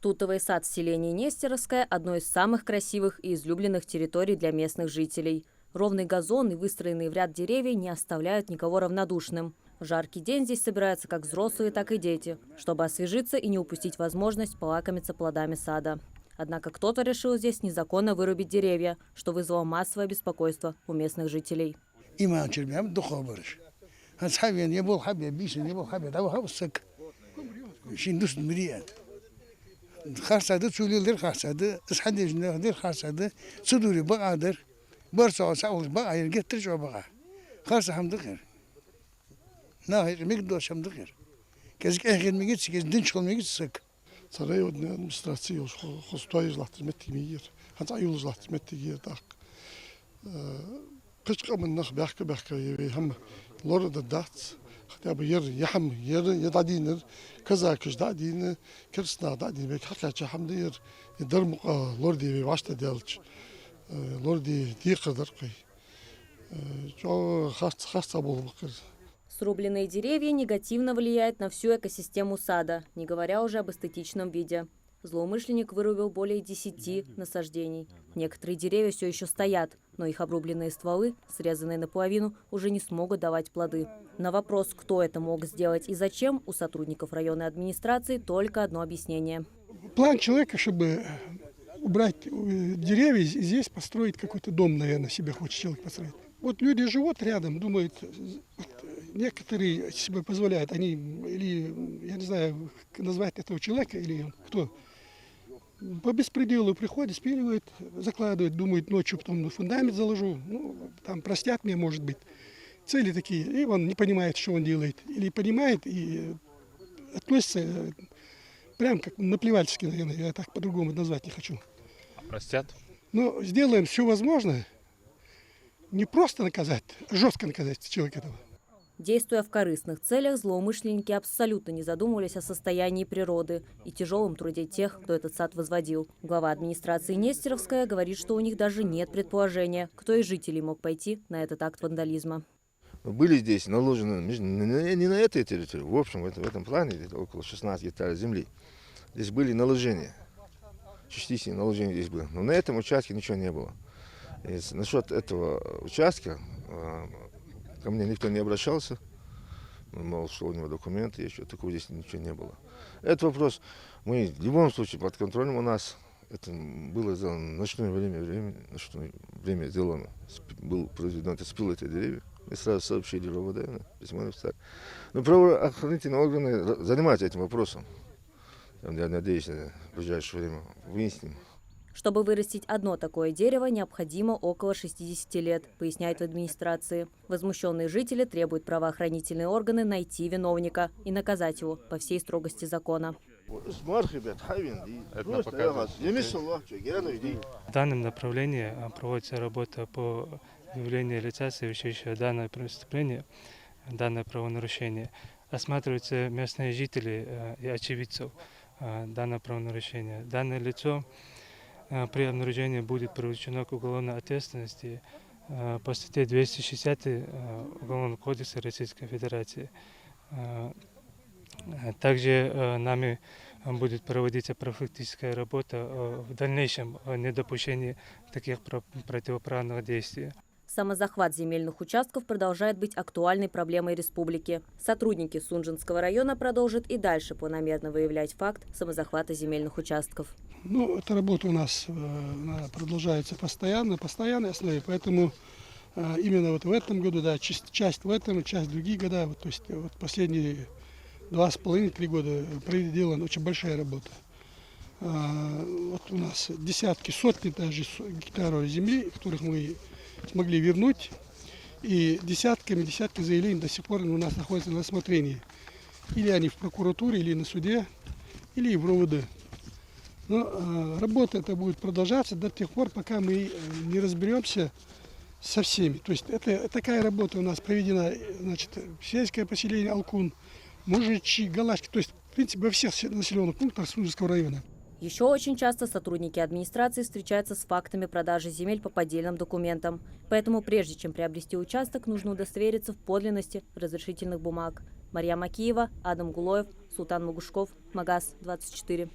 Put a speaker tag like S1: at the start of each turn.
S1: Тутовый сад в селении Нестеровское – одно из самых красивых и излюбленных территорий для местных жителей. Ровный газон и выстроенные в ряд деревья не оставляют никого равнодушным. В жаркий день здесь собираются как взрослые, так и дети, чтобы освежиться и не упустить возможность полакомиться плодами сада. Однако кто-то решил здесь незаконно вырубить деревья, что вызвало массовое беспокойство у местных жителей.
S2: Харсады чулилдер харсады, исхадежнер харсады, судури багадыр, барса саул бага ергеттер жобага. Харса хамдыгыр. Нахир мигдош хамдыгыр. Кезик эхин мигит сикез динч хол мигит сык.
S3: Сарай администрации хостуай златметти мигир. Ханса юл златметти гир так. Кышка منخ бяхка يبي هم لورد الدات хотя бы يحم يدعدينر كذا كش دعدين كرسنا دعدين بك حكى حمدير يدرمق لوردي باشتا ديالش لوردي دي قدرقي جو خاص بولقر.
S1: Срубленные деревья негативно влияют на всю экосистему сада, не говоря уже об эстетичном виде. Злоумышленник вырубил более 10 насаждений. Некоторые деревья все еще стоят, но их обрубленные стволы, срезанные наполовину, уже не смогут давать плоды. На вопрос, кто это мог сделать и зачем, у сотрудников районной администрации только одно объяснение.
S4: План человека, чтобы убрать деревья, здесь построить какой-то дом, наверное, себе хочет человек построить. Вот люди живут рядом, думают, некоторые себе позволяют, они, или, я не знаю, назвать этого человека, или кто, по беспределу приходят, спиливают, закладывают, думают, ночью потом фундамент заложу, ну, там простят меня, может быть. Цели такие, и он не понимает, что он делает, или понимает и относится прям как наплевательски, наверное, я так по-другому назвать не хочу.
S5: А простят?
S4: Но сделаем все возможное, не просто наказать, а жестко наказать человека этого.
S1: Действуя в корыстных целях, злоумышленники абсолютно не задумывались о состоянии природы и тяжелом труде тех, кто этот сад возводил. Глава администрации Нестеровская говорит, что у них даже нет предположения, кто из жителей мог пойти на этот акт вандализма.
S6: Были здесь наложены, не на этой территории, в общем, в этом плане, около 16 гектаров земли. Здесь были наложения, частичные наложения здесь были, но на этом участке ничего не было. И насчет этого участка ко мне никто не обращался, мол, что у него документы, еще такого здесь ничего не было. Этот вопрос мы в любом случае под контролем у нас. Это было сделано в ночное время сделано, был произведен этот спил этих деревьев. И сразу сообщили РОВД, письмо написали. Но правоохранительные органы занимаются этим вопросом. Я надеюсь, в ближайшее время выясним.
S1: Чтобы вырастить одно такое дерево, необходимо около 60 лет, поясняют в администрации. Возмущенные жители требуют правоохранительные органы найти виновника и наказать его по всей строгости закона.
S7: В данном направлении проводится работа по выявлению лица, совершившего данное преступление, данное правонарушение. Осматриваются местные жители и очевидцев данного правонарушения. Данное лицо при обнаружении будет привлечено к уголовной ответственности по статье 260 Уголовного кодекса Российской Федерации. Также нами будет проводиться профилактическая работа в дальнейшем о недопущении таких противоправных действий.
S1: Самозахват земельных участков продолжает быть актуальной проблемой республики. Сотрудники Сунжинского района продолжат и дальше планомерно выявлять факт самозахвата земельных участков.
S4: Ну, эта работа у нас продолжается постоянно, на постоянной основе, поэтому именно вот в этом году, да, часть в этом, часть в другие года, вот, то есть вот последние 2,5-3 года проделана очень большая работа. Вот у нас десятки, сотни даже гектаров земли, которых мы смогли вернуть, и десятки заявлений до сих пор у нас находятся на рассмотрении. Или они в прокуратуре, или на суде, или в РОВД. Но работа эта будет продолжаться до тех пор, пока мы не разберемся со всеми. То есть это такая работа у нас проведена, значит, сельское поселение Алкун, Мужичи, Галачки, то есть, в принципе, во всех населенных пунктах Сунжинского района.
S1: Еще очень часто сотрудники администрации встречаются с фактами продажи земель по поддельным документам. Поэтому прежде чем приобрести участок, нужно удостовериться в подлинности разрешительных бумаг. Мария Макиева, Адам Гулоев, Султан Мугушков, Магаз 24.